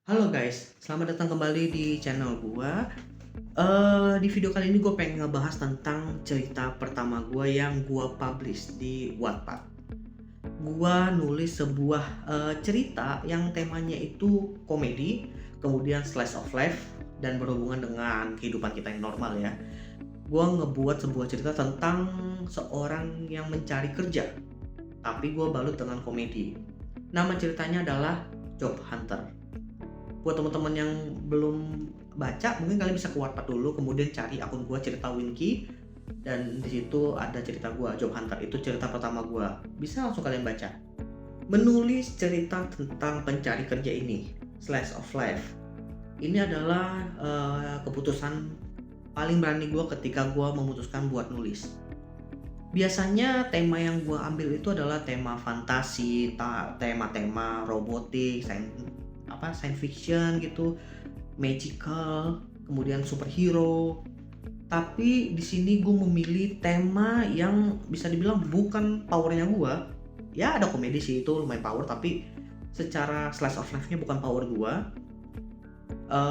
Halo guys, selamat datang kembali di channel gua. Di video kali ini gue pengen ngebahas tentang cerita pertama gua yang gua publish di Wattpad. Gua nulis sebuah cerita yang temanya itu komedi, kemudian slice of life dan berhubungan dengan kehidupan kita yang normal ya. Gua ngebuat sebuah cerita tentang seorang yang mencari kerja, tapi gua balut dengan komedi. Nama ceritanya adalah Job Hunter. Buat teman-teman yang belum baca, mungkin kalian bisa ke Wattpad dulu, kemudian cari akun gua cerita Winky, dan di situ ada cerita gua Job Hunter, itu cerita pertama gua. Bisa langsung kalian baca. Menulis cerita tentang pencari kerja ini, slice of life. Ini adalah keputusan paling berani gua ketika gua memutuskan buat nulis. Biasanya tema yang gua ambil itu adalah tema fantasi, tema-tema robotik, science fiction gitu, magical, kemudian superhero. Tapi di sini gue memilih tema yang bisa dibilang bukan powernya gue. Ya ada komedi sih, itu lumayan power, tapi secara slice of life-nya bukan power gue.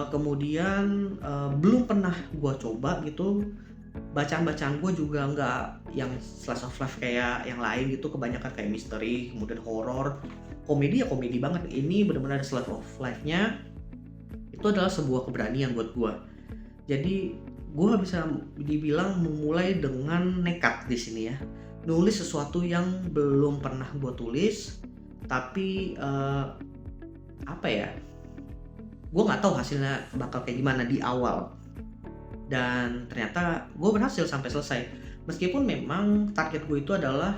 Kemudian belum pernah gue coba gitu. Bacaan-bacaan gue juga nggak yang slice of life kayak yang lain gitu, kebanyakan kayak misteri, kemudian horror. Komedi ya komedi banget. Ini benar-benar slice of life-nya itu adalah sebuah keberanian buat gue. Jadi gue bisa dibilang memulai dengan nekat di sini ya. Nulis sesuatu yang belum pernah gue tulis, tapi apa ya? Gue nggak tahu hasilnya bakal kayak gimana di awal. Dan ternyata gue berhasil sampai selesai. Meskipun memang target gue itu adalah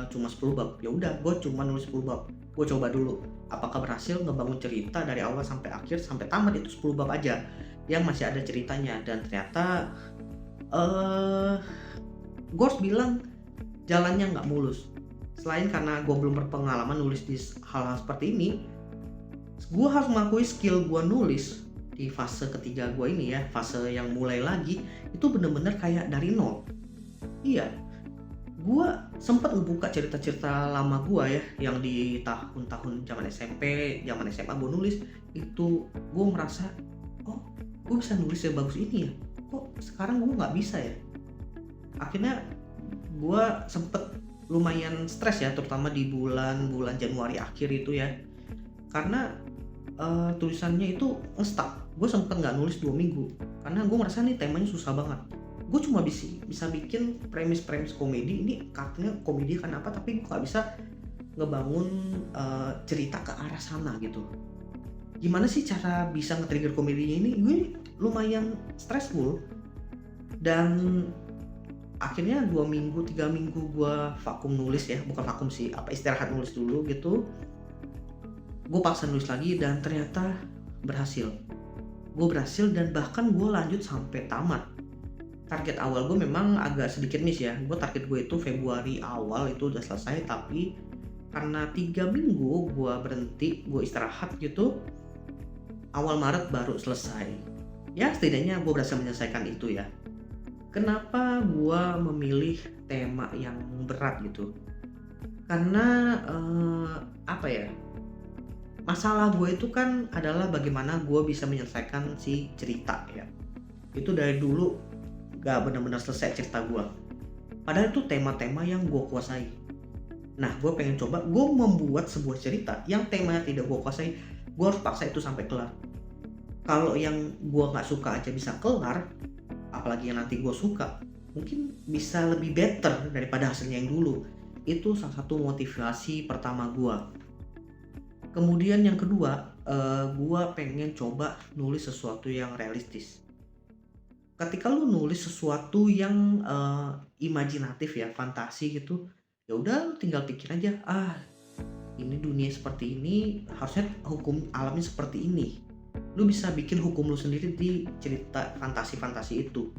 cuma 10 bab. Ya udah, gue cuma nulis 10 bab. Gue coba dulu apakah berhasil ngebangun cerita dari awal sampai akhir sampai tamat itu 10 bab aja yang masih ada ceritanya. Dan ternyata eh gue harus bilang jalannya nggak mulus. Selain karena gue belum berpengalaman nulis di hal-hal seperti ini, gue harus mengakui skill gue nulis di fase ketiga gue ini ya, fase yang mulai lagi, itu bener-bener kayak dari nol. Iya, gue sempet ngebuka cerita-cerita lama gue ya, yang di tahun-tahun zaman SMP, zaman SMA gue nulis, itu gue merasa, oh gue bisa nulis sebagus ini ya, kok sekarang gue nggak bisa ya. Akhirnya gue sempet lumayan stres ya, terutama di bulan-bulan Januari akhir itu ya, karena tulisannya itu nge-stuck. Gue sempet nggak nulis 2 minggu karena gue merasa nih temanya susah banget. Gue cuma bisa bikin premis-premis komedi, ini katanya komedi kan apa, tapi gue nggak bisa ngebangun cerita ke arah sana gitu. Gimana sih cara bisa nge-trigger komedinya ini? Gue lumayan stressful. Dan akhirnya 2 minggu 3 minggu gue vakum nulis ya, bukan vakum sih, apa, istirahat nulis dulu gitu. Gue paksa nulis lagi dan ternyata berhasil. Gue berhasil dan bahkan gue lanjut sampai tamat. Target awal gue memang agak sedikit miss ya. Gue target gue itu Februari awal itu udah selesai, tapi karena 3 minggu gue berhenti, gue istirahat gitu, awal Maret baru selesai. Ya setidaknya gue berhasil menyelesaikan itu ya. Kenapa gue memilih tema yang berat gitu? Karena apa ya? Masalah gue itu kan adalah bagaimana gue bisa menyelesaikan si cerita ya. Itu dari dulu gak benar-benar selesai cerita gue. Padahal itu tema-tema yang gue kuasai. Nah, gue pengen coba gue membuat sebuah cerita yang temanya tidak gue kuasai. Gue harus paksa itu sampai kelar. Kalau yang gue gak suka aja bisa kelar, apalagi yang nanti gue suka, mungkin bisa lebih better daripada hasilnya yang dulu. Itu salah satu motivasi pertama gue. Kemudian yang kedua, gue pengen coba nulis sesuatu yang realistis. Ketika lu nulis sesuatu yang imajinatif ya, fantasi gitu, ya udah lu tinggal pikir aja, ah ini dunia seperti ini, harusnya hukum alamnya seperti ini. Lu bisa bikin hukum lu sendiri di cerita fantasi-fantasi itu.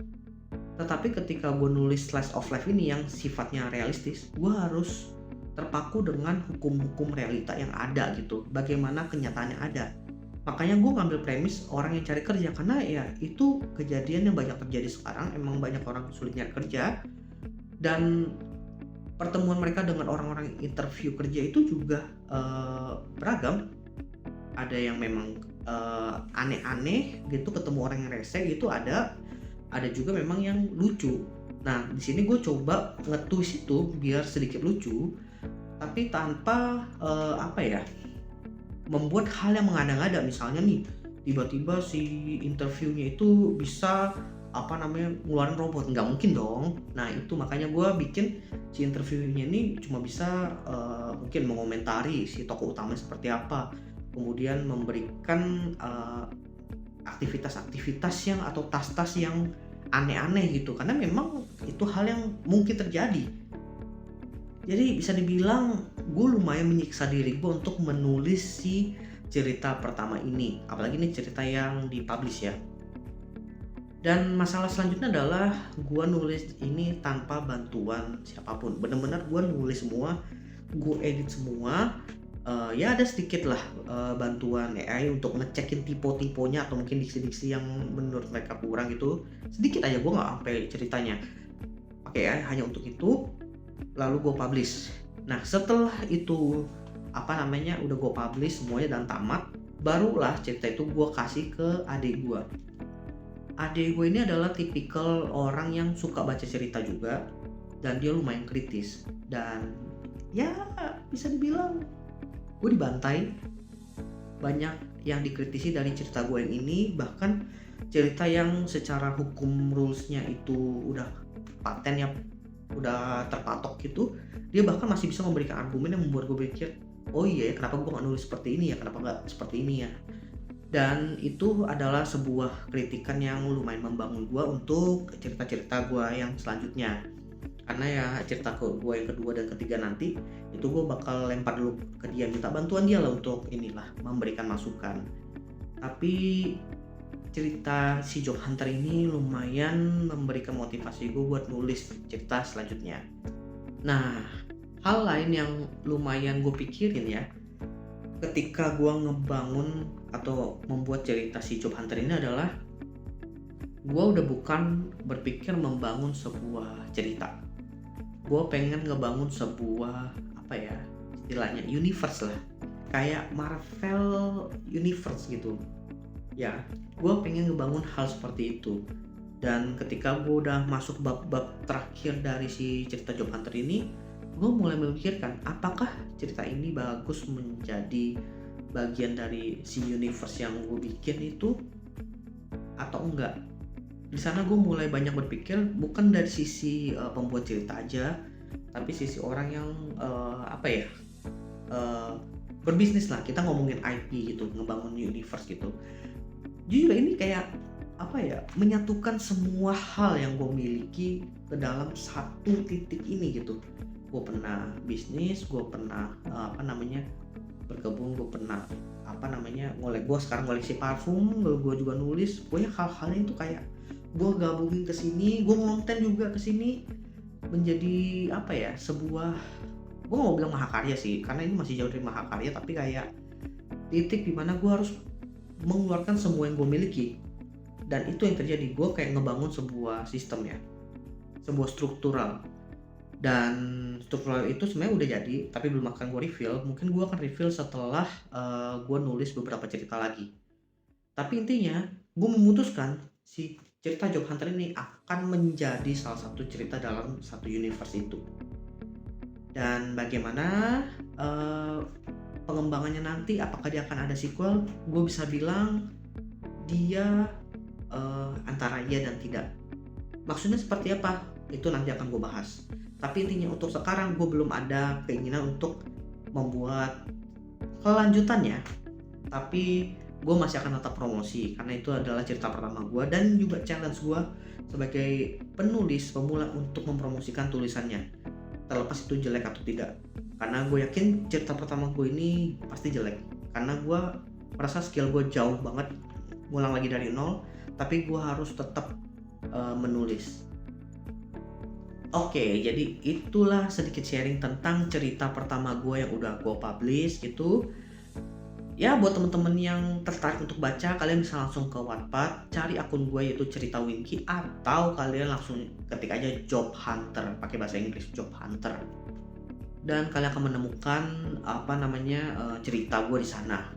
Tetapi ketika gue nulis slice of life ini yang sifatnya realistis, gue harus terpaku dengan hukum-hukum realita yang ada gitu, bagaimana kenyataannya ada. Makanya gue ngambil premis orang yang cari kerja, karena ya itu kejadian yang banyak terjadi sekarang. Emang banyak orang sulit nyari kerja, dan pertemuan mereka dengan orang-orang interview kerja itu juga beragam. Ada yang memang aneh-aneh gitu, ketemu orang yang rese gitu ada juga memang yang lucu. Nah, di sini gue coba nge-twist itu biar sedikit lucu, tapi tanpa, apa ya, membuat hal yang mengada-ngada. Misalnya nih, tiba-tiba si interviewnya itu bisa, apa namanya, ngeluarin robot, nggak mungkin dong. Nah, itu makanya gue bikin si interviewnya ini cuma bisa, mungkin mengomentari si tokoh utamanya seperti apa, kemudian memberikan, aktivitas-aktivitas yang atau tas-tas yang aneh-aneh gitu, karena memang itu hal yang mungkin terjadi. Jadi bisa dibilang gue lumayan menyiksa diri gue untuk menulis si cerita pertama ini, apalagi ini cerita yang dipublish ya. Dan masalah selanjutnya adalah gue nulis ini tanpa bantuan siapapun, bener-bener gue nulis semua, gue edit semua. Ya ada sedikit lah, bantuan AI untuk ngecekin tipe-tipenya atau mungkin diksi-diksi yang menurut mereka kurang gitu, sedikit aja, gue nggak sampai ceritanya pakai AI hanya untuk itu, lalu gue publish. Nah, setelah itu, apa namanya, udah gue publish semuanya dan tamat, barulah cerita itu gue kasih ke adik gue. Adik gue ini adalah tipikal orang yang suka baca cerita juga, dan dia lumayan kritis, dan ya bisa dibilang gue dibantai. Banyak yang dikritisi dari cerita gue yang ini, bahkan cerita yang secara hukum rulesnya itu udah paten ya, udah terpatok gitu, dia bahkan masih bisa memberikan argumen yang membuat gue pikir, oh iya ya, kenapa gue gak nulis seperti ini ya, kenapa gak seperti ini ya. Dan itu adalah sebuah kritikan yang lumayan membangun gue untuk cerita-cerita gue yang selanjutnya, karena ya cerita gue yang kedua dan ketiga nanti itu gue bakal lempar dulu ke dia, minta bantuan dia lah untuk inilah memberikan masukan. Tapi cerita si Job Hunter ini lumayan memberikan motivasi gue buat nulis cerita selanjutnya. Nah, hal lain yang lumayan gue pikirin ya, ketika gue ngebangun atau membuat cerita si Job Hunter ini adalah, gue udah bukan berpikir membangun sebuah cerita, gue pengen ngebangun sebuah, apa ya istilahnya, universe lah, kayak Marvel Universe gitu ya. Gue pengen ngebangun hal seperti itu. Dan ketika gue udah masuk bab-bab terakhir dari si cerita Job Hunter ini, gue mulai memikirkan apakah cerita ini bagus menjadi bagian dari si universe yang gue bikin itu atau enggak. Di sana gue mulai banyak berpikir bukan dari sisi pembuat cerita aja, tapi sisi orang yang apa ya, berbisnis lah. Kita ngomongin IP gitu, ngebangun universe gitu. Jujur ini kayak apa ya, menyatukan semua hal yang gue miliki ke dalam satu titik ini gitu. Gue pernah bisnis, gue pernah apa namanya, berkebun, gue pernah apa namanya, gue sekarang koleksi parfum, gue juga nulis. Pokoknya hal-halnya itu kayak gue gabungin ke sini, gue ngonten juga ke sini, menjadi apa ya, sebuah, gue gak mau bilang mahakarya sih karena ini masih jauh dari mahakarya, tapi kayak titik dimana gue harus mengeluarkan semua yang gue miliki. Dan itu yang terjadi, gue kayak ngebangun sebuah sistem ya, sebuah struktural. Dan struktural itu sebenarnya udah jadi, tapi belum akan gue reveal. Mungkin gue akan reveal setelah gue nulis beberapa cerita lagi. Tapi intinya gue memutuskan si cerita Job Hunter ini akan menjadi salah satu cerita dalam satu universe itu. Dan bagaimana pengembangannya nanti, apakah dia akan ada sequel, gue bisa bilang dia antara iya dan tidak. Maksudnya seperti apa, itu nanti akan gue bahas. Tapi intinya untuk sekarang gue belum ada keinginan untuk membuat kelanjutannya, tapi gue masih akan tetap promosi karena itu adalah cerita pertama gue dan juga challenge gue sebagai penulis pemula untuk mempromosikan tulisannya, terlepas itu jelek atau tidak. Karena gue yakin cerita pertama gue ini pasti jelek, karena gue merasa skill gue jauh banget, ngulang lagi dari nol, tapi gue harus tetap menulis. Oke, jadi itulah sedikit sharing tentang cerita pertama gue yang udah gue publish gitu. Ya buat temen-temen yang tertarik untuk baca, kalian bisa langsung ke Wattpad, cari akun gue yaitu Cerita Winky, atau kalian langsung ketik aja Job Hunter, pakai bahasa Inggris Job Hunter. Dan kalian akan menemukan apa namanya cerita gue di sana.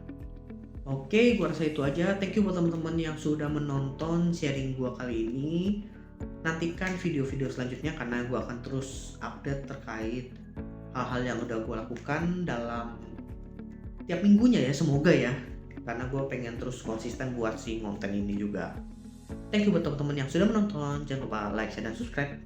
Oke, gua rasa itu aja. Thank you buat teman-teman yang sudah menonton sharing gua kali ini. Nantikan video-video selanjutnya karena gua akan terus update terkait hal-hal yang udah gua lakukan dalam tiap minggunya ya, semoga ya. Karena gua pengen terus konsisten buat si konten ini juga. Thank you buat teman-teman yang sudah menonton. Jangan lupa like, share, dan subscribe.